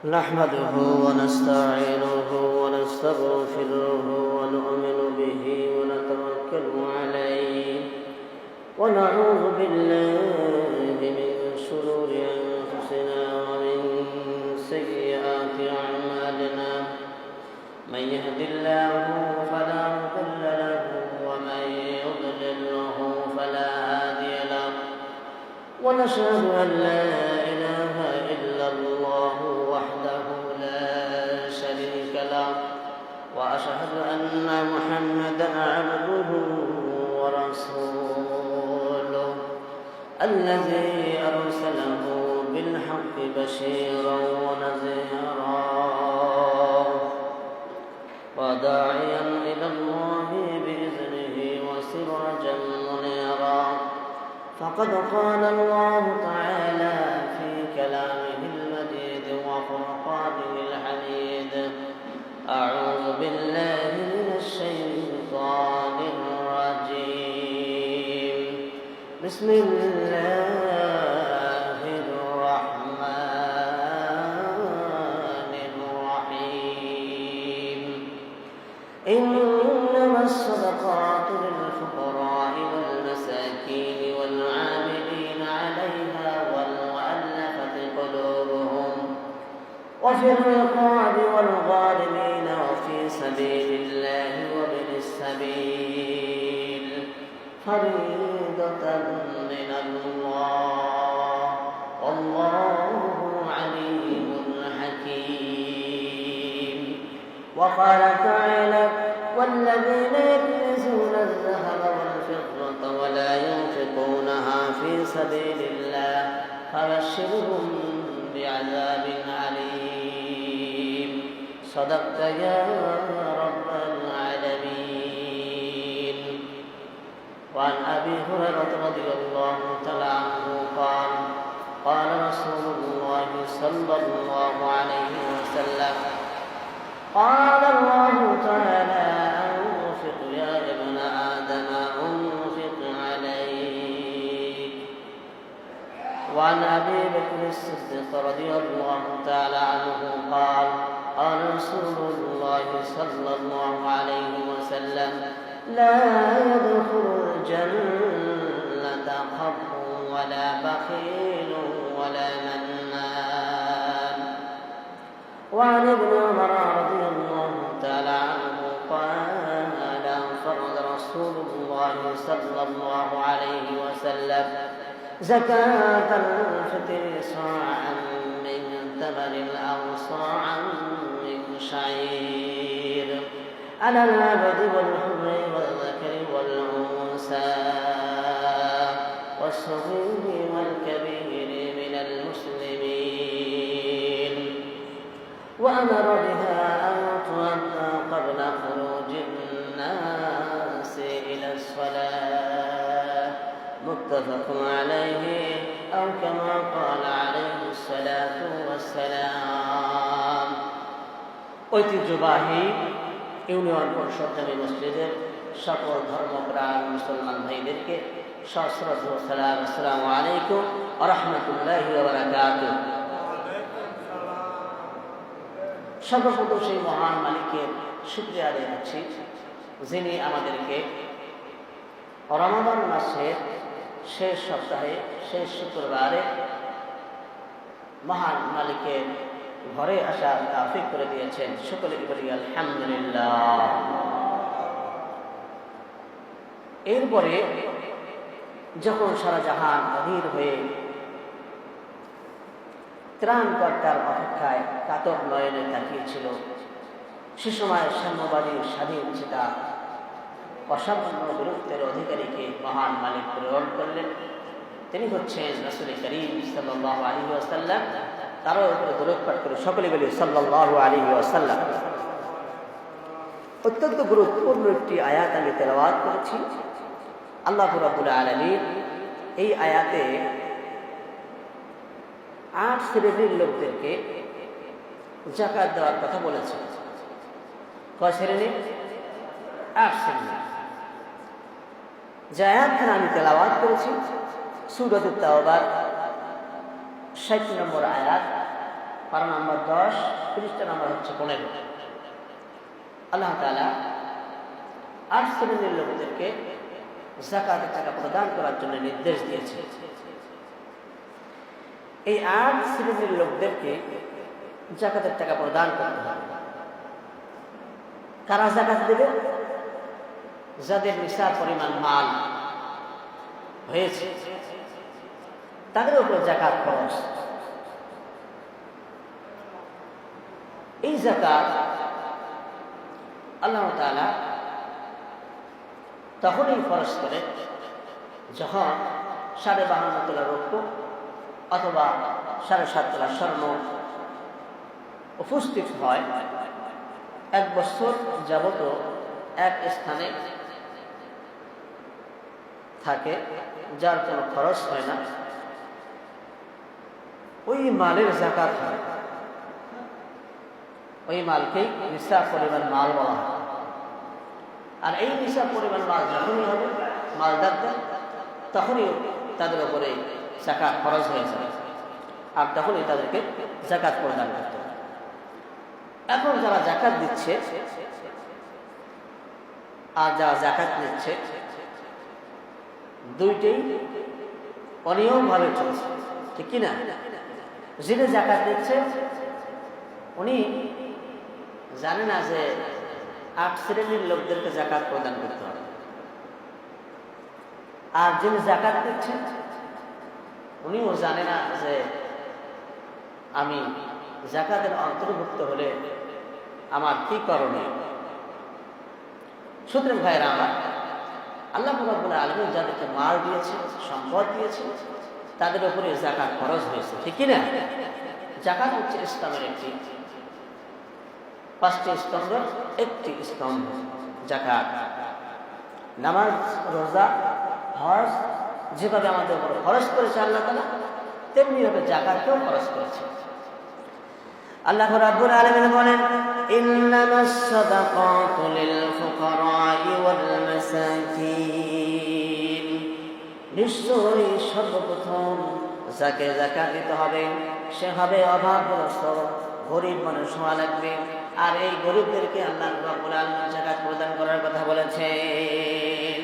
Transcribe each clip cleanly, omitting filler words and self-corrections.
نحمده ونستعينه ونستغفره ونؤمن به ونتوكل عليه ونعوذ بالله من شرور أنفسنا ومن سيئات أعمالنا من يهد الله فلا مضل له ومن يضلله فلا هادي له ونشهد أن لا إله إلا الله وحده لا شريك له وأشهد أن محمدا عبده ورسوله الذي أرسله بالحق بشيرا ونذيرا وداعيا إلى الله بإذنه وسراجا منيرا فقد قال الله تعالى في كلامه المجيد وفرقانه الحميد أعوذ بالله من الشيطان الرجيم بسم الله الرحمن الرحيم إنما الصدقات للفقراء والمساكين والعاملين عليها والمؤلفة قلوبهم وفي الرقاب والغارمين وفي سبيل الله وابن السبيل فريضة من الله والله عليم حكيم وقال تعالى والذين يكنزون الذهب والفضة ولا ينفقونها في سبيل الله فبشرهم بعذاب أليم صدقت يا رب العالمين. وعن أبي هريرة رضي الله تعالى عنه قال قال رسول الله صلى الله عليه وسلم قال الله تعالى أنفق يا ابن آدم أنفق عليك. وعن أبي بكر الصديق رضي الله تعالى عنه قال قال رسول الله صلى الله عليه وسلم لا يدخل الجنة خب ولا بخيل ولا منان. وعن ابن عمر رضي الله تعالى عنه قال فرض رسول الله صلى الله عليه وسلم زكاة الفطر صاعا من تمر أو صاعا من شعير على العبد والحر والذكر والأنثى والصغير والكبير من المسلمين وأمر بها أن تؤدى قبل خروج الناس إلى الصلاة متفق عليه أو كما قال عليه الصلاة والسلام. ঐতিহ্যবাহী ইউনিয়ন পরিষদ জামে মসজিদের সকল ধর্মপ্রাণ মুসলমান ভাইদেরকে সশ্রদ্ধ সালাম আসসালামু আলাইকুম ওয়া রাহমাতুল্লাহি ওয়া বারাকাতুহু। সর্বপ্রথম সেই মহান মালিকের শুকরিয়া আদায় করছি যিনি আমাদেরকে রমাদান মাসের শেষ সপ্তাহে শেষ শুক্রবারে মহান মালিকের ঘরে আসার তৌফিক করে দিয়েছেন। সকলে বলি আলহামদুলিল্লাহ। এরপরে যখন সারা জাহান অধীর হয়ে ত্রাণকর্তার অপেক্ষায় কাতর নয়নে তাকিয়েছিল, সে সময় সাম্যবাদী স্বাধীন চেতা অসামান্য বীরত্বের অধিকারীকে মহান মালিক প্রেরণ করলেন। তিনি হচ্ছেন রাসূল করিম সাল্লাল্লাহু আলাইহি ওয়াসাল্লাম। তার উপরে দরুদ পাঠ করে সকলে বলি সাল্লাল্লাহু আলাইহি ওয়াসাল্লাম। অত্যন্ত গুরুত্বপূর্ণ একটি আয়াত আমি তেলাওয়াত করেছি। আল্লাহ রাব্বুল আলামিন এই আয়াতে 8 শ্রেণীর লোকদেরকে যাকাত দেওয়ার কথা বলেছেন। কয় শ্রেণী? 8 শ্রেণী। যে আয়াতখানা আমি তেলাওয়াত করেছি সূরাতুত তাওবার 60 নম্বর আয়াত পারা নাম্বার 10, পৃষ্ঠা নাম্বার হচ্ছে 15। আল্লাহ তাআলা 8 শ্রেণীর লোকদেরকে যাকাতের টাকা প্রদান করার জন্য নির্দেশ দিয়েছে। এই 8 শ্রেণীর লোকদেরকে যাকাতের টাকা প্রদান করতে হবে। কারা যাকাত দেবে? যাদের নিসাব পরিমাণ মাল হয়েছে তাদের উপর যাকাত খরচ। এই যাকাত আল্লাহ তাআলা তখনই খরচ করে যখন 52.5 তোলা রৌপ্য অথবা 7.5 তোলা স্বর্ণ উপস্থিত হয়। 1 বছর যাবত এক স্থানে থাকে, যার কোনো খরচ হয় না, ওই মালের যাকাত হয়। ওই মালকেই নিসাব পরিমাণ মাল বলা হয়। আর এই নিসাব পরিমাণ মাল যখনই হবে মালদারদের, তখনই তাদের উপরে যাকাত খরচ হয়ে যাবে, আর তখনই তাদেরকে যাকাত প্রদান করতে হবে। এখন যারা যাকাত দিচ্ছে আর যারা যাকাত নিচ্ছে, দুইটাই অনিয়মভাবে চলছে, ঠিক কিনা? যিনি যাকাত দিচ্ছে উনি জানে না যে 8 শ্রেণীর লোকদেরকে যাকাত প্রদান করতে হবে। আর যিনি যাকাত দিচ্ছেন উনিও জানে না যে আমি যাকাতের অন্তর্ভুক্ত হলে আমার কি করণীয়। সুতরাং ভাইরা আমার, আল্লাহ রাব্বুল আলামিন যাদেরকে মাল দিয়েছে, সম্পদ দিয়েছে, তাদের উপরে যাকাত খরচ হয়েছে, ঠিক কিনা? যাকাত হচ্ছে ইসলামের একটি 5টি স্তম্ভের একটি স্তম্ভ। যাকাত, নামাজ, রোজা, হজ যেভাবে আমাদের উপর খরচ করেছে আল্লাহ তাআলা, তেমনি ভাবে যাকাতকেও খরচ করেছে। আল্লাহ রাব্বুল আলামিন বলেন, ইন্নামাস সাদাকাতু লিল ফুকারাই ওয়াল মাসাকিন, নিশ্চয়ই সর্বপ্রথম যাকে যাকাত দিতে হবে সে হবে অভাবগ্রস্ত, গরিব মানুষ হওয়া লাগবে। আর এই গরিবদেরকে আল্লাহ রাব্বুল আলামিন যাকাত প্রদান করার কথা বলেছেন।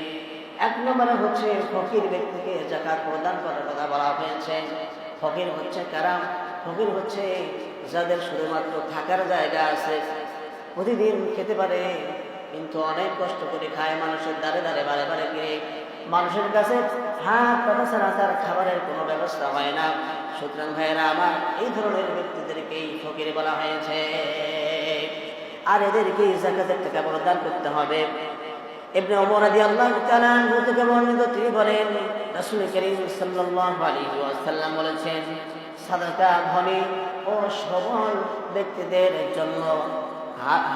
1 নম্বরে হচ্ছে ফকির ব্যক্তিকে যাকাত প্রদান করার কথা বলা হয়েছে। ফকির হচ্ছে কারা? ফকির হচ্ছে যাদের শুধুমাত্র থাকার জায়গা আছে, প্রতিদিন খেতে পারে কিন্তু অনেক কষ্ট করে খায়, মানুষের দ্বারে দ্বারে বারে বারে গিয়ে মানুষের কাছে হাত পাতা ছাড়া তার খাবারের কোনো ব্যবস্থা হয় না। সুতরাং ভাইয়েরা আমার, এই ধরনের ব্যক্তিদেরকেই ফকির বলা হয়েছে। আর এদেরকে যাকাতের টাকা প্রদান করতে হবে। ইবনে ওমর রাদিয়াল্লাহু তাআলা আনহু থেকে বর্ণিত, তিনি বলেন, রাসূল করিম সাল্লাল্লাহু আলাইহি ওয়াসাল্লাম বলেছেন, সাদাকা ধনী ও সবল ব্যক্তিদের জন্য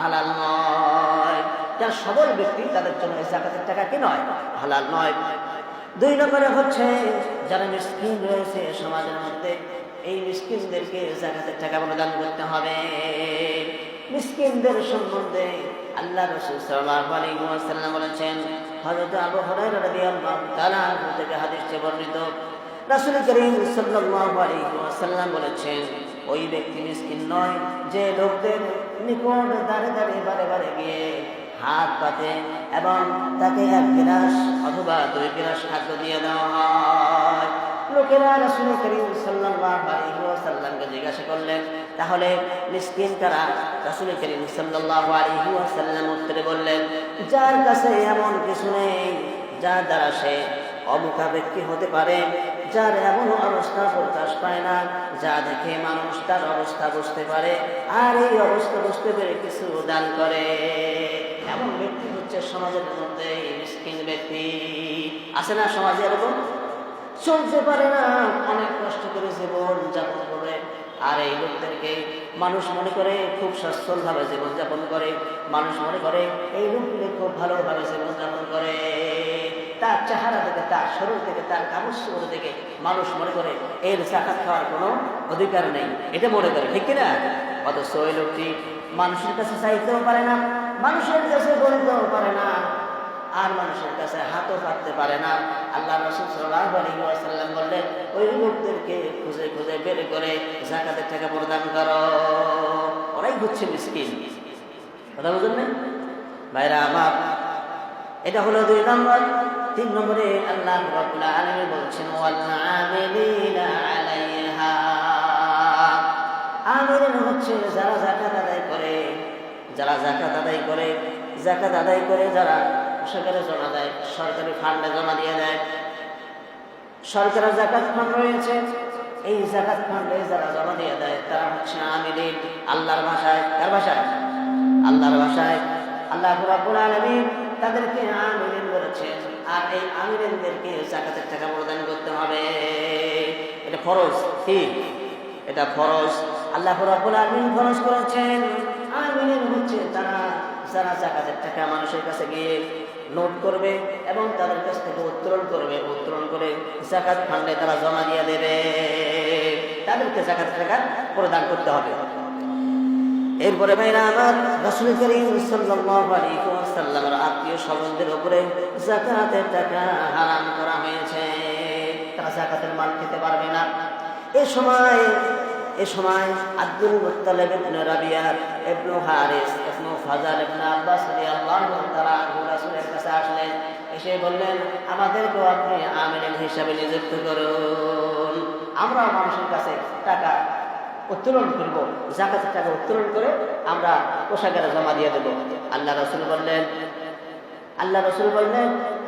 হালাল নয়। যারা সবল ব্যক্তি তাদের জন্য এই যাকাতের টাকা কি নয়? হালাল নয়। 2 নম্বরে হচ্ছে যারা মিসকিন রয়েছে সমাজের মধ্যে, এই মিসকিনদেরকে যাকাতের টাকা প্রদান করতে হবে। মিসকিনদের সম্বন্ধে আল্লাহ রাসূল সাল্লাল্লাহু আলাইহি ওয়াসাল্লাম বলেছেন, হযরত আবু হুরায়রা রাদিয়াল্লাহু তাআলা আনহু থেকে হাদিসে বর্ণিত, রাসূল করিম সাল্লাল্লাহু আলাইহি ওয়াসাল্লাম বলেছেন, ওই ব্যক্তি মিসকিন নয় যে লোকদের নিকট দাঁড়ে দাঁড়িয়ে বারে বারে গিয়ে হাত পাতে এবং তাকে 1 গিলাস অথবা 2 গিলাস খাদ্য দিয়ে দেওয়া হয়। লোকেরা রাসূল করিম সাল্লাল্লাহু আলাইহি ওয়াসাল্লামকে জিজ্ঞাসা করলেন, তাহলে মিসকিন কারা? রাসূল করিম সাল্লাল্লাহু আলাইহি ওয়াসাল্লাম উত্তরে বললেন, যার কাছে এমন কিছু নেই যার দ্বারা সে অমুখাপেক্ষী হতে পারে, যার এমন অবস্থা প্রকাশ পায় না যা দেখে মানুষ তার অবস্থা বুঝতে পারে, আর এই অবস্থা বুঝতে পেরে কিছু দান করে, এমন ব্যক্তি হচ্ছে সমাজের মধ্যে মিসকিন ব্যক্তি। আছে না সমাজে এরকম? চলতে পারে না, অনেক কষ্ট করে জীবন যাপন করে, আর এই লোকদেরকে মানুষ মনে করে খুব সচ্ছলভাবে জীবনযাপন করে, মানুষ মনে করে এই লোকগুলো খুব ভালোভাবে জীবনযাপন করে, তার চেহারা থেকে, তার শরীর থেকে, তার কাপড় থেকে মানুষ মনে করে এর যাকাত খাওয়ার কোনো অধিকার নেই, এটা মনে করে, ঠিক কিনা? অথচ ওই লোকটি মানুষের কাছে চাইতেও পারে না, মানুষের কাছে বলতেও পারে না, আর মানুষের কাছে হাতও পাততে পারে না। আল্লাহ রাসূল সাল্লাল্লাহু আলাইহি ওয়াসাল্লাম বললেন, ওই লোকদেরকে খুঁজে খুঁজে বের করে যাকাতের টাকা প্রদান করো, ওরাই হচ্ছে মিসকিন। কথা বুঝলেন না ভাইরা আমার? এটা হলো 2 নম্বর। 3 নম্বরে আল্লাহ রাব্বুল আলামিন বলছেন ওয়াল আমিলিনা আলাইহা, আমিলিন হচ্ছে যারা যাকাত আদায় করে, যারা যাকাত আদায় করে, যাকাত আদায় করে যারা সরকারে জমা দেয়, সরকারি ফান্ডে জমা দিয়ে দেয়। সরকারের যাকাত ফান্ড রয়েছে, এই যাকাত ফান্ডে যারা জমা দিয়ে দেয় তারা হচ্ছে আমিলিন। আল্লাহর ভাষায়, কার ভাষায়? আল্লাহর ভাষায়। আল্লাহ রাব্বুল আলামিন তাদেরকে আমিলিন বলেছেন। আর এই আমিলিনদেরকে যাকাতের টাকা প্রদান করতে হবে, এটা ফরজ। কি? এটা ফরজ। আল্লাহ রাব্বুল আলামিন ফরজ করেছেন। আমিলিন হচ্ছে তারা যারা যাকাতের টাকা মানুষের কাছে গিয়ে নোট করবে এবং তাদের কাছ থেকে উত্তোলন করবে, উত্তোলন করে যাকাত ফান্ডে তারা জমা দিয়ে দেবে, তাদেরকে যাকাতের টাকা প্রদান করতে হবে। এরপরে ভাইরা আমার, রাসূল করিম সাল্লাল্লাহু আলাইহি ওয়াসাল্লামের আত্মীয় স্বজনদের উপরে যাকাতের টাকা হারাম করা হয়েছে, তারা যাকাতের মাল খেতে পারবে না। এ সময় আব্দুল মুত্তালিব ইবনে রাবিয়া ইবনে হারিস ইবনে ফাজাল ইবনে আব্বাস রাদিয়াল্লাহু তাআলা আনহু রাসূলের কাছে আসলেন, এসে বললেন, আমাদেরকেও আপনি আমিলিন হিসাবে নিযুক্ত করুন, আমরা মানুষের কাছে টাকা উত্তোলন করবো, যাকাতের টাকা উত্তোলন করে আমরা কোষাগারে জমা দিয়ে দেবো। আল্লাহ রাসূল বললেন,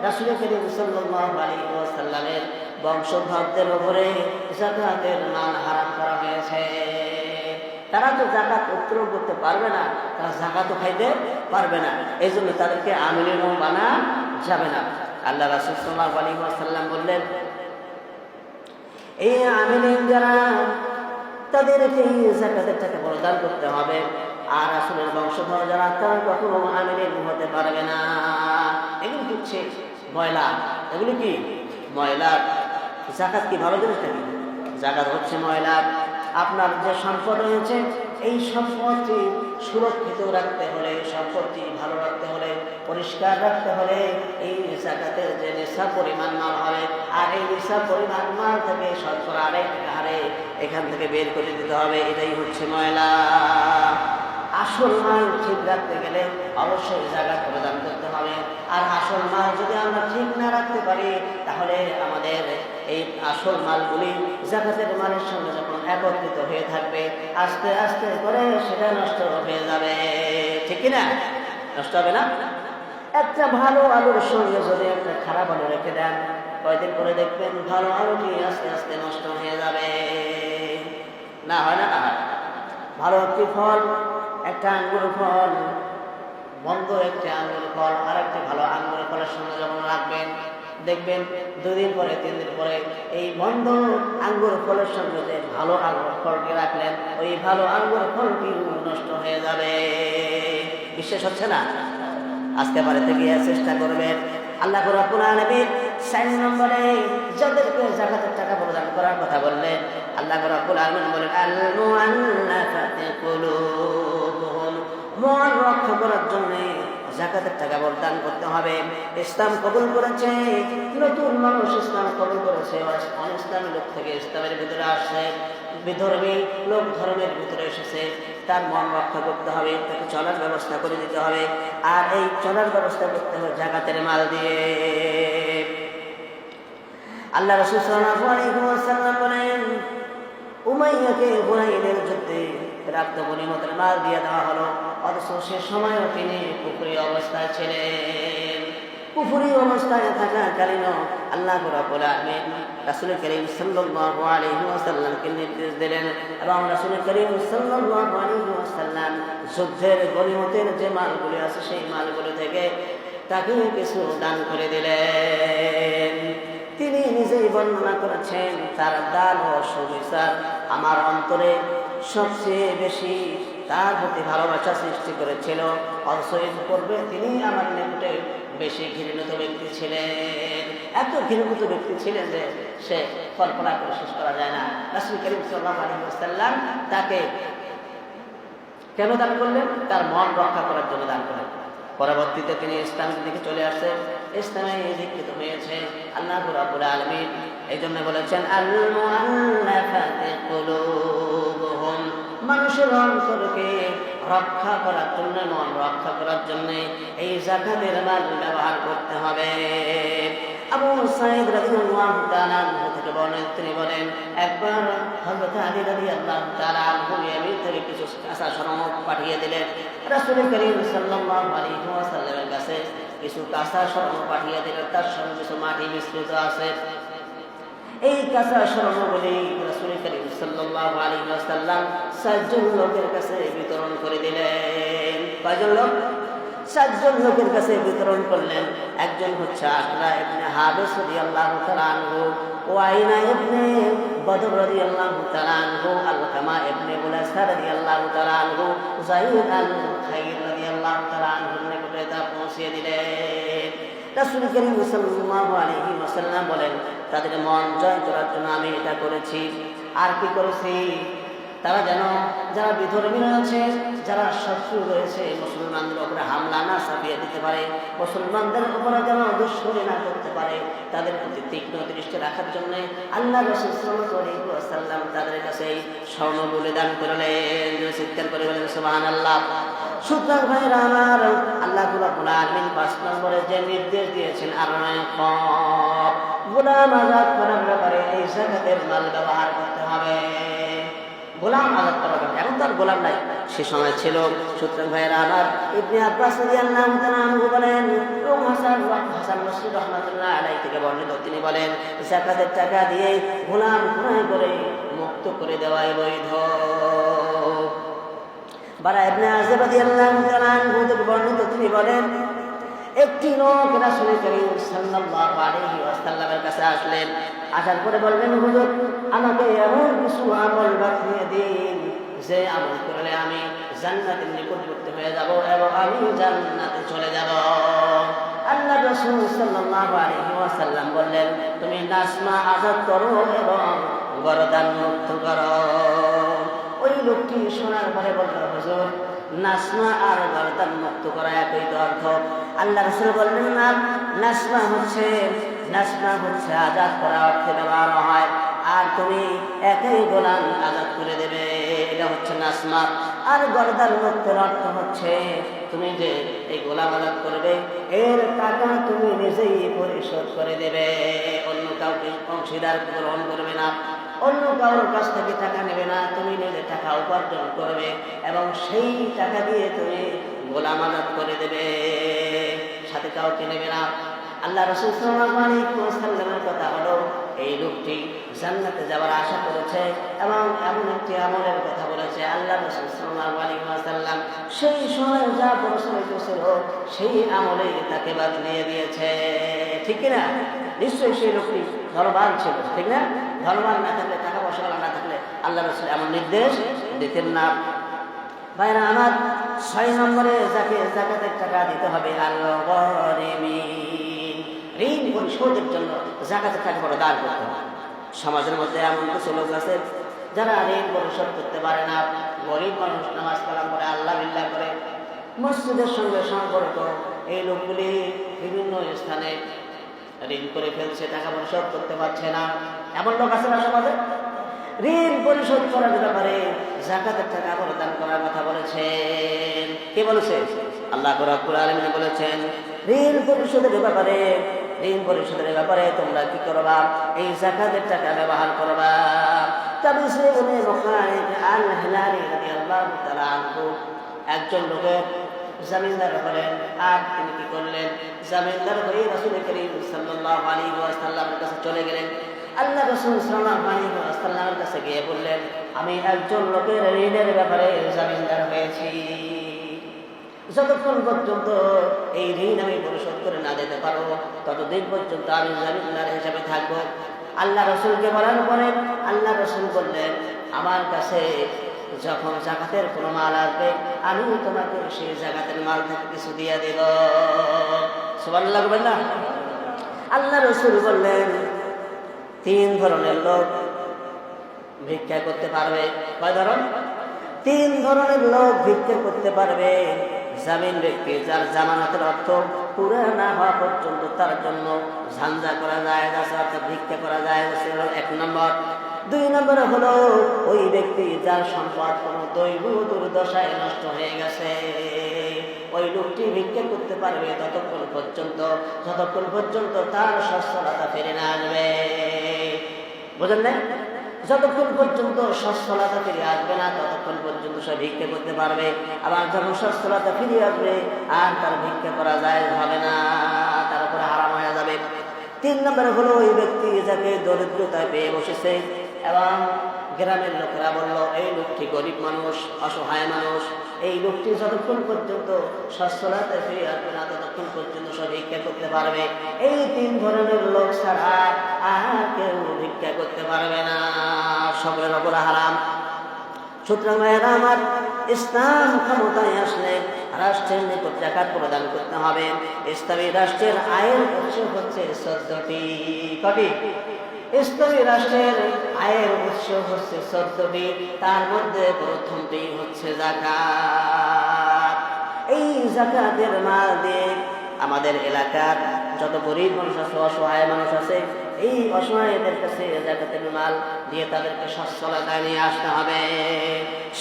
রাসূল করিম সাল্লাল্লাহু আলাইহি ওয়াসাল্লামের বংশধরদের উপরে যাকাতের মাল হারাম করা হয়েছে। তারা তো যাকাত উত্তোলন করতে পারবে না, তারা যাকাতও খাইতে পারবে না, এই জন্য তাদেরকে আমিলিন বানা যাবে না। আল্লাহ রাসূল সাল্লাল্লাহু আলাইহি ওয়াসাল্লাম বললেন, এই আমিলিন যারা, তাদেরকে যাকাতের টাকা প্রদান করতে হবে। আর রাসূলের বংশধর যারা, তারা কখনো আমিলিন হতে পারবে না। এগুলো হচ্ছে ময়লা। এগুলো কি? ময়লা। যাকাত কি ভালো জিনিস নাকি? যাকাত হচ্ছে ময়লা। আপনার যে সম্পদ রয়েছে, এই সম্পদটি সুরক্ষিত রাখতে হলে, সম্পদটি ভালো রাখতে হলে, পরিষ্কার রাখতে হলে এই যাকাতের যে নিসাব পরিমাণ মাল হবে, আর এই নিসাব পরিমাণ মাল থেকে শতকরা আরেক হারে এখান থেকে বের করে দিতে হবে, এটাই হচ্ছে ময়লা। আসল মাল ঠিক রাখতে গেলে অবশ্যই যাকাত প্রদান করতে হবে। আর আসল মাল যদি আমরা ঠিক না রাখতে পারি, তাহলে আমাদের এই আসল মালগুলি যাকাতের মালের সঙ্গে যখন একত্রিত হয়ে থাকবে, আস্তে আস্তে করে সেটা নষ্ট হয়ে যাবে। ঠিক কিনা? নষ্ট হবে না? একটা ভালো আলুর সঙ্গে যদি একটা খারাপ আলু রেখে দেন, কয়েকদিন পরে দেখবেন ভালো আলুটি আস্তে আস্তে নষ্ট হয়ে যাবে। না হয় না? না হয়। ভালো একটি ফল, একটা আঙ্গুর ফল, বন্ধ একটি আঙ্গুর ফল আর একটি ভালো আঙ্গুর ফলের সঙ্গে যখন রাখবেন, দেখবেন 2 দিন পরে 3 দিন পরে এই বন্ধ আঙ্গুর ফলের সঙ্গে যে ভালো আঙ্গুর ফলটি রাখলেন, ওই ভালো আঙ্গুর ফলটি নষ্ট হয়ে যাবে। বিশ্বাস হচ্ছে না? আজকে বাড়িতে গিয়ে চেষ্টা করবেন। আল্লাহ রাব্বুল আলামিন 4 নম্বরে যাদেরকে যাকাতের টাকা প্রদান করার কথা বললেন, আল্লাহ রাব্বুল আলামিন বলেন, আল মুআল্লাফাতি কুলুবুহুম, মন রক্ষা করার জন্য যাকাতের টাকা প্রদান করতে হবে। ইসলাম কবুল করেছে, নতুন মানুষ ইসলাম কবুল করেছে, অনিসলামী লোক থেকে ইসলামের ভিতরে আসছে, বিধর্মী লোক ধর্মের ভিতরে এসেছে, তার মন রক্ষা করতে হবে, তাকে চলার ব্যবস্থা করে দিতে হবে। আর এই চলার ব্যবস্থা করতে হবে যাকাতের মাল দিয়ে। আল্লাহ রাসূল সাল্লাল্লাহু আলাইহি ওয়াসাল্লাম বলেন, উমাইয়াকে হুনাইনের যুদ্ধে প্রাপ্ত গনিমতের মাল দিয়ে দেওয়া হলো, অথচ সে সময়ও তিনি কুফরি অবস্থায় ছিলেন। কুফরি অবস্থায় থাকাকালীন আল্লাহ রাব্বুল আলামিন রাসূল করিম সাল্লাল্লাহু আলাইহি ওয়াসাল্লামকে নির্দেশ দিলেন, এবং রাসূল করিম সাল্লাল্লাহু আলাইহি ওয়াসাল্লাম যুদ্ধের গনিমতের যে মালগুলি আছে, সেই মালগুলি থেকে তাকে কিছু দান করে দিলেন। তিনি নিজেই বর্ণনা করেছেন, তার দান ও সুবিচার আমার অন্তরে সবচেয়ে বেশি তার প্রতি ভালোবাসা সৃষ্টি করেছিল। অথচ এর পূর্বে তিনি আমার নিকটে বেশি ঘৃণিত ব্যক্তি ছিলেন। এত ঘৃণিত ব্যক্তি ছিলেন যে সে কল্পনা করে শেষ করা যায় না। রাসূল করিম সাল্লাল্লাহু আলাইহি ওয়াসাল্লাম তাকে কেন দান করলেন? তার মন রক্ষা করার জন্য দান করলেন। পরবর্তীতে তিনি ইসলামের দিকে চলে আসে, ইসলামে দীক্ষিত হয়েছে। আল্লাহ রাব্বুল আলামিন এই জন্য বলেছেন আল মুআল্লাফাতি কুলুবুহুম, মানুষের অন্তরকে রক্ষা করার জন্য, মন রক্ষা করার জন্য এই যাকাতের মাল ব্যবহার করতে হবে। আবু সাঈদ রাদিয়াল্লাহু তাআলা থেকে বর্ণিত, তিনি বলেন একবার হযরত আলী রাদিয়াল্লাহু তাআলা ইয়ামিন থেকে কিছু কাঁচা শরমুখ পাঠিয়ে দিলেন। রাসূল করিম সাল্লাল্লাহু আলাইহি ওয়াসাল্লামের কাছে কিছু কাঁচা শরমুখ পাঠিয়ে দিলেন, তার সঙ্গে কিছু মাটি মিশ্রিত আছে। এই কাঁচা শরমগুলি রাসূল করিম সাল্লাল্লাহু আলাইহি ওয়াসাল্লাম 7 জন লোকের কাছে বিতরণ করে দিলেন। কয়জন লোক? 7 জন লোকের কাছে বিতরণ করলেন। একজন হচ্ছে আকরা ইবনে হাবিস রাদিয়াল্লাহু তাআলা আনহু, ওয়াইনা ইবনে বদর রাদিয়াল্লাহু তাআলা আনহু, আলকামা ইবনে বুলাসা রাদিয়াল্লাহু তাআলা আনহু, যায়েদ আল-খাইর রাদিয়াল্লাহু তাআলা আনহুর নিকটে তা পৌঁছিয়ে দিলেন। রাসূল করিম সাল্লাল্লাহু আলাইহি ওয়াসাল্লাম বলেন তাদের মন জয় করার জন্য আমি এটা করেছি। আর কি করেছি? তারা যেন, যারা বিধর্মী রয়েছে, যারা শত্রু রয়েছে, মুসলমানদের উপরে হামলা না চাপিয়ে দিতে পারে, মুসলমানদের উপরে যেন দুশ্মনী না করতে পারে, তাদের প্রতি তীক্ষ্ণ দৃষ্টি রাখার জন্য আল্লাহ রাসূল সাল্লাল্লাহু আলাইহি ওয়াসাল্লাম তাদের কাছে স্বর্ণ বলিদান করলেন। চিৎকার করে বলেন সুবহানাল্লাহ। সুতরাং ভাইরা আমার, আল্লাহ রাব্বুল আলামিন 5 নম্বরে যে নির্দেশ দিয়েছেন গোলাম আজাদ করার ব্যাপারে এই যাকাতের মাল ব্যবহার করতে হবে। গোলাম আজাদ করার ব্যাপারে, এখন তার গোলাম নাই, সে সময় ছিল। সুতরাং ভাইরা আমার, ইবনে আব্বাস রাদিয়াল্লাহু তাআলা আনহু বলেন, হাসান বসরি রাহমাতুল্লাহ আলাইহি থেকে বর্ণিত, তিনি বলেন যাকাতের টাকা দিয়ে গোলাম ক্রয় করে মুক্ত করে দেওয়াই বৈধ। বারা ইবনে আযিব রাদিয়াল্লাহু তাআলা আনহু থেকে বর্ণিত, তিনি বলেন একটি লোক রাসূল করিম সাল্লাল্লাহু আলাইহি ওয়াসাল্লামের কাছে আসলেন। আসার পরে বললেন, হুজুর আমাকে এমন কিছু আমল বাতলিয়ে দিন যে আমল করলে আমি জান্নাতের নিকটবর্তী হয়ে যাব এবং আমি জান্নাতে চলে যাব। আল্লাহ রাসূল সাল্লাল্লাহু আলাইহি ওয়াসাল্লাম বললেন, তুমি নাসমা আযাদ করো এবং গরদান মুক্ত করো। ওই লোকটি শোনার পরে বলল, হুজুর নাসমা আর গরদান মুক্ত করা একই তো অর্থ? আল্লাহ রাসূল বললেন, না, নাসমা হচ্ছে আজাদ করা অর্থে ব্যবহার হয়, আর তুমি একই গোলাম আজাদ করে দেবে, এটা হচ্ছে নাসমা। আর গরদান মুক্তের অর্থ হচ্ছে তুমি যে এই গোলাম আজাদ করবে এর টাকা তুমি নিজেই পরিশোধ করে দেবে, অন্য কাউকে অংশীদার গ্রহণ করবে না, অন্য কারোর কাছ থেকে টাকা নেবে না, তুমি নিজে টাকা উপার্জন করবে এবং সেই টাকা দিয়ে তুমি গোলাম আজাদ করে দেবে, সাথে কাউকে নেবে না। আল্লাহ রাসূল সাল্লাল্লাহু আলাইহি ওয়াসাল্লামের কথা হলো এই লোকটি জান্নাতে যাওয়ার আশা করেছে এবং এমন একটি আমলের কথা বলেছে। আল্লাহ রাসূল সাল্লাল্লাহু আলাইহি ওয়াসাল্লাম সেই সময় যা প্রচলিত ছিল সেই আমলেই তাকে বাতলিয়ে দিয়েছে, ঠিক কিনা? নিশ্চয়ই সেই লোকটি ধনবান ছিল, ঠিক না? ধনবান না থাকলে, টাকা পয়সা না থাকলে আল্লাহ রাসূল এমন নির্দেশ দিতেন না। ভাইরা আমার, 6 নম্বরে যাকাতের টাকা দিতে হবে আল-গরিমিন, ঋণ পরিশোধের জন্য যাকাতের টাকা দান করতে হবে। সমাজের মধ্যে এমন কিছু লোক আছে যারা ঋণ পরিশোধ করতে পারে না, গরিব মানুষ, নামাজ কালাম করে, আল্লাহ বিল্লাহ করে, মসজিদের সঙ্গে সম্পর্ক, এই লোকগুলি বিভিন্ন স্থানে ঋণ করে ফেলছে, টাকা পরিশোধ করতে পারছে না। এমন লোক আছে না সমাজে? ঋণ পরিশোধ করার ব্যাপারে যাকাতের টাকা প্রদান করার কথা বলেছেন। কে বলেছে? আল্লাহ রাব্বুল আলামিন বলেছেন ঋণ পরিশোধের ব্যাপারে তোমরা কি করবা? এই যাকাতের টাকা ব্যবহার করবা। একজন লোকের জামিনদার হলেন, আর তিনি কি করলেন? জামিনদার হয়ে রাসূল করিম সাল্লাল্লাহু আলাইহি ওয়াসাল্লামের কাছে চলে গেলেন। আল্লাহ রাসূল সাল্লাল্লাহু আলাইহি ওয়াসাল্লামের কাছে গিয়ে বললেন, আমি একজন লোকের ঋণের ব্যাপারে জামিনদার হয়েছি, যতক্ষণ পর্যন্ত এই ঋণ আমি পরিশোধ করে না দিতে পারবো ততদিন পর্যন্ত আমি জামিনদার হিসেবে থাকবো। আল্লাহ রাসূলকে বলার পরে আল্লাহ রাসূল বললেন, আমার কাছে যখন যাকাতের কোনো মাল আসবে আমি তোমাকে সেই যাকাতের মাল থেকে কিছু দিয়ে দেব। সুবহানাল্লাহ বলবেন না? আল্লাহ রাসূল বললেন 3 ধরনের লোক ভিক্ষা করতে পারবে। কয় ধরন? 3 ধরনের লোক ভিক্ষা করতে পারবে। জামিন ব্যক্তি, যার জামানতের অর্থ পুরা না হওয়া পর্যন্ত তার জন্য ঝাঞ্জা করা যায়, অর্থাৎ ভিক্ষা করা যায়, এক নম্বর। দুই নম্বরে হলো ওই ব্যক্তি যার সম্পদ কোনো দৈব দুর্দশায় নষ্ট হয়ে গেছে, ওই লোকটি ভিক্ষা করতে পারবে যতক্ষণ পর্যন্ত তার সচ্ছলতা ফিরে না আসবে। বুঝলেন না? যতক্ষণ পর্যন্ত সচ্ছলতা ফিরে আসবে না ততক্ষণ পর্যন্ত সে ভিক্ষা করতে পারবে। আবার যখন সচ্ছলতা ফিরে আসবে আর তার ভিক্ষা করা যায় হবে না, তার উপরে হারাম হয়ে যাবে। তিন নম্বরে হলো ওই ব্যক্তি যাকে দরিদ্রতায় পেয়ে বসেছে এবং গ্রামের লোকেরা বলল এই লোকটি গরিব মানুষ, অসহায় মানুষ, এই লোকটি যতক্ষণ পর্যন্ত সচ্ছলতায় ফিরে আসবে না ততক্ষণ পর্যন্ত সে ভিক্ষা করতে পারবে। এই তিন ধরনের লোক ছাড়া আর কেউ ভিক্ষা করতে পারবে না, সকলের ওপর হারাম। সুতরাং ভাইয়েরা আমার, ইসলাম ক্ষমতায় আসলে রাষ্ট্রের নিকট যাকাত প্রদান করতে হবে। ইসলামী রাষ্ট্রের আয়ের উৎস হচ্ছে 14টি। কটি? ইসলামী রাষ্ট্রের আয়ের উৎস হচ্ছে 14টি, তার মধ্যে প্রথমটি হচ্ছে যাকাত। এই যাকাতের মাল দিয়ে আমাদের এলাকার যত গরিব মানুষ আছে, অসহায় মানুষ আছে, এই অসহায়দের কাছে যাকাতের মাল দিয়ে তাদেরকে সচ্ছলতায় নিয়ে আসতে হবে।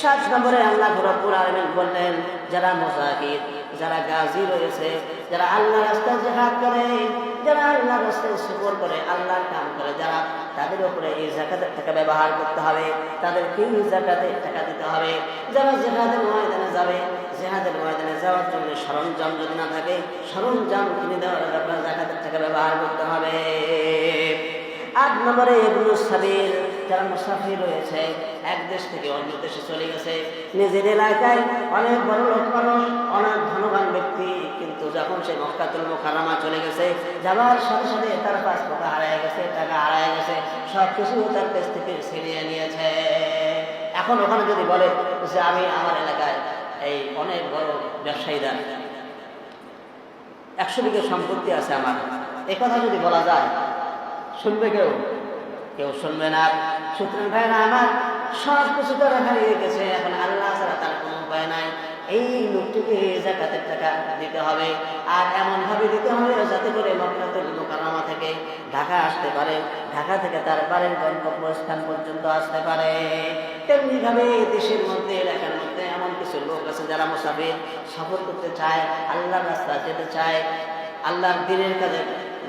7 নম্বরে আল্লাহ রাব্বুল আলামিন বললেন, যারা মুজাহিদ, যারা গাজী রয়েছে, যারা আল্লাহ রাস্তায় জিহাদ করে, যারা আল্লাহ রাস্তায় সফর করে, আল্লাহর কাম করে, যারা, তাদের উপরে এই যাকাতের টাকা ব্যবহার করতে হবে, তাদেরকে এই যাকাতের টাকা দিতে হবে। যারা জিহাদের ময়দানে যাবে, জিহাদের ময়দানে যাওয়ার জন্য সরঞ্জাম যদি না থাকে, সরঞ্জাম কিনে দেওয়ার আপনার যাকাতের টাকা ব্যবহার করতে হবে। 8 নম্বরে ইবনু সাবিল, যারা মুসাফির রয়েছে, এক দেশ থেকে অন্য দেশে চলে গেছে, নিজের এলাকায় অনেক বড় লোক মানুষ, অনেক ধনবান ব্যক্তি, কিন্তু যখন সে মক্কাতুল মুকাররমা চলে গেছে, যাওয়ার সাথে সাথে তার পাসপোর্ট হারিয়ে গেছে, টাকা হারিয়ে গেছে, সব কিছু তার কাছ থেকে ছিনিয়ে নিয়েছে। এখন ওখানে যদি বলে যে আমি আমার এলাকায় এই অনেক বড় ব্যবসায়ীরা 100 বিঘা সম্পত্তি আছে আমার, এ কথা যদি বলা যায়, শুনবে কেউ? কেউ শুনবে না। সুতরাং ভাইরা আমার, সব কিছু তারা হারিয়ে গেছে, এখন আল্লাহ ছাড়া তার কোনো উপায় নাই। এই লোকটিকে যাকাতের টাকা দিতে হবে, আর এমন ভাবে দিতে হবে যাতে করে মক্কাতুল মুকাররমা থেকে ঢাকা আসতে পারে, ঢাকা থেকে তার বাড়ির গন্তব্যস্থান পর্যন্ত আসতে পারে। তেমনি ভাবে দেশের মধ্যে, এলাকার মধ্যে এমন কিছু লোক আছে যারা মুসাফির, সফর করতে চায়, আল্লাহর রাস্তায় যেতে চায়, আল্লাহর দ্বীনের কাজে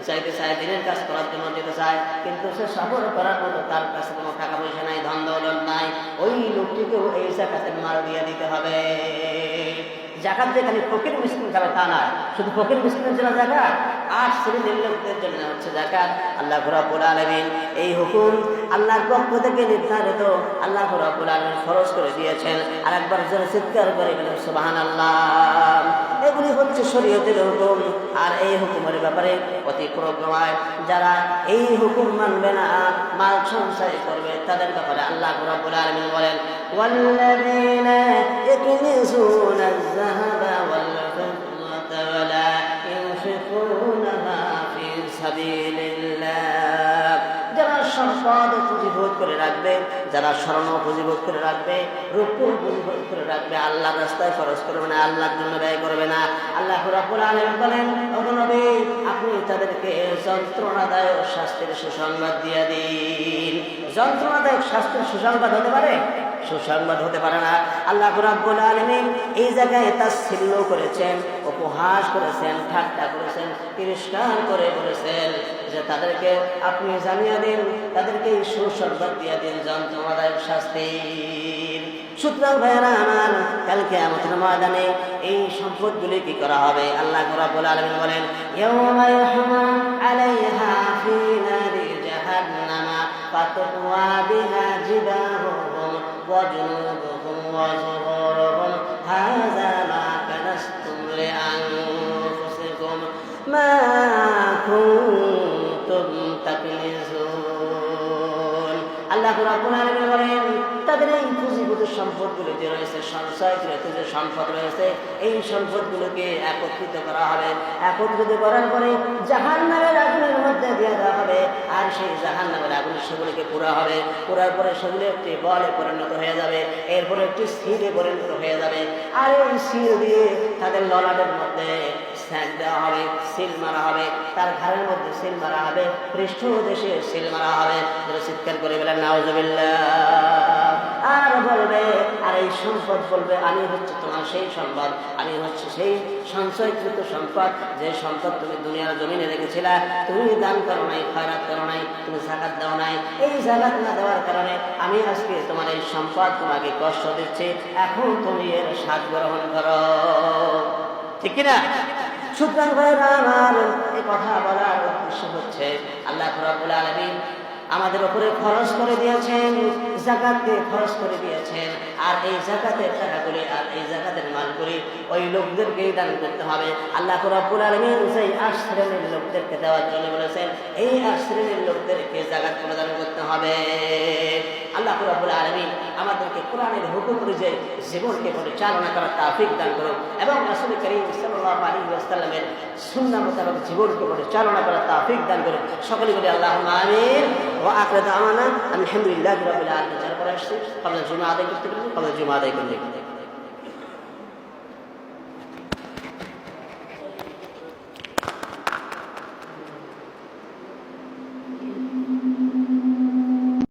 চাইতে চায়, দিনের কাজ করার জন্য যেতে চায়, কিন্তু সে সফর করার মতো তার কাছে কোনো টাকা পয়সা নাই, ধন দৌলত নাই, ওই লোকটিকেও এই যাকাতের মাল দিয়ে দিতে হবে। যাকাত যে খালি ফকির মিসকিন খাবে তা না, শুধু ফকির মিসকিনের জন্য যাকাত, 8 শ্রেণীর লোকদের জন্য হচ্ছে যাকাত। আল্লাহ রাব্বুল আলামিন এই হুকুম আল্লাহর পক্ষ থেকে নির্ধারিত, আল্লাহ রাব্বুল আলামিন ফরজ করে দিয়েছেন। আর একবার জোরে চিৎকার করে বলেন সুবহানাল্লাহ। এগুলি হচ্ছে শরীয়তের হুকুম, আর এই হুকুমের ব্যাপারে অতিক্রমায় যারা এই হুকুম মানবে না, মাল সঞ্চয় করবে, তাদের ব্যাপারে আল্লাহ রাব্বুল আলামিন বলেন, ওয়াল্লাযীনা ইয়াকনিজুনা আয-যাহাবা ওয়াল-ফিদ্দাতা ওয়া লা ইউনফিকুনাহা ফী সাবিলিল্লাহ। যারা সম্পদ পুঁজিভূত করে রাখবে, যারা স্বর্ণ পুঁজিভূত করে রাখবে, রূপ পুঁজিভূত করে রাখবে, আল্লাহর রাস্তায় খরচ করবে না, আল্লাহর জন্য ব্যয় করবে না, আল্লাহ রাব্বুল আলামিন বলেন, ওগো নবী, আপনি তাদেরকে যন্ত্রণাদায়ক শাস্তির সুসংবাদ দিয়ে দিন। যন্ত্রণাদায়ক শাস্তির সুসংবাদ হতে পারে? সুসংবাদ হতে পারে না। আল্লাহ রাব্বুল আলামিন এই জায়গায় তাচ্ছিল্য করেছেন, উপহাস করেছেন, ঠাট্টা করেছেন, তিরস্কার করে বলেছেন যে তাদেরকে আপনি জানিয়ে দিন, তাদেরকে সুসংবাদ দিয়ে দিন যন্ত্রণাদায়ক শাস্তির। সুতরাং ভাইয়েরা আমার, কাল কিয়ামতের ময়দানে এই সম্পদগুলি কি করা হবে? আল্লাহ রাব্বুল আলামিন বলেন, ইয়াওমা ইয়াহমা আলাইহা ফী নারি জাহান্নামা ফাতুওয়া বিহা জিবাহুহুম ওয়া জুনুবুহুম ওয়া যুহুরুহুম হাযা মা কানাসতুম লিআনফুসিকুম মা কুনতুম তাকনিজুন। আল্লাহ রাব্বুল আলামিন বলেন, তাদের এই পুঁজিভূত সম্পদগুলো যে রয়েছে, সঞ্চয়কৃত যে সম্পদ রয়েছে, এই সম্পদগুলোকে একত্রিত করা হবে। একত্রিত করার পরে জাহান্নামের আগুনের মধ্যে দিয়ে দেওয়া হবে, আর সেই জাহান্নামের আগুন সেগুলিকে পোড়া হবে। পোড়ার পরে সেগুলো একটি বলে পরিণত হয়ে যাবে, এরপরে একটি স্থিরে পরিণত হয়ে যাবে। আর এই সিল দিয়ে তাদের ললাটের মধ্যে স্যান্ড দেওয়া হবে, সিল মারা হবে, তার ঘাড়ের মধ্যে সিল মারা হবে, পৃষ্ঠ দেশে সিল মারা হবে। চিৎকার করে বলেন নাউজুবিল্লাহ। আর বলবে, আর এই সম্পদ বলবে আমি হচ্ছে তোমার সেই সম্পদ, আমি হচ্ছে সেই সঞ্চয়কৃত সম্পদ, যে সম্পদ তুমি দুনিয়ার জমিনে রেখেছিলা, তুমি দান করো নাই, খয়রাত করো নাই, তুমি যাকাত দাও নাই। এই যাকাত না দেওয়ার কারণে আমি আজকে তোমার এই সম্পদ তোমাকে কষ্ট দিচ্ছি, এখন তুমি এর স্বাদ গ্রহণ করো। ঠিক কিনা? সুতরাং ভাইরা আমার, এই কথা বলার উদ্দেশ্য হচ্ছে আল্লাহ রাব্বুল আলামিন আমাদের উপরে খরচ করে দিয়েছেন, যাকাতকে খরচ করে দিয়েছেন। আর এই যাকাতের টাকাগুলি, আর এই যাকাতের মালগুলি ওই লোকদেরকেই দান করতে হবে। আল্লাহ রাব্বুল আলামিন সেই ৮ শ্রেণীর লোকদেরকে দেওয়ার জন্য বলেছেন, এই ৮ শ্রেণীর লোকদেরকে যাকাত প্রদান করতে হবে। আল্লাহ রাব্বুল আলামিন আমাদেরকে কোরআনের হুকুম অনুযায়ী জীবনকে পরিচালনা করার তৌফিক দান করুন এবং রাসূল করিম সাল্লাল্লাহু আলাইহি ওয়াসাল্লামের সুন্নাহ মোতাবেক জীবনকে পরিচালনা করার তৌফিক দান করুন। সকলে বলি আল্লাহুম্মা আমিন। ওয়া আখিরু দাওয়ানা আলহামদুলিল্লাহি রাব্বিল আলামিন। যারা পরে আসছে কবল জুমা আদায় করতে পারবেন, কবল জুমা আদায় করতে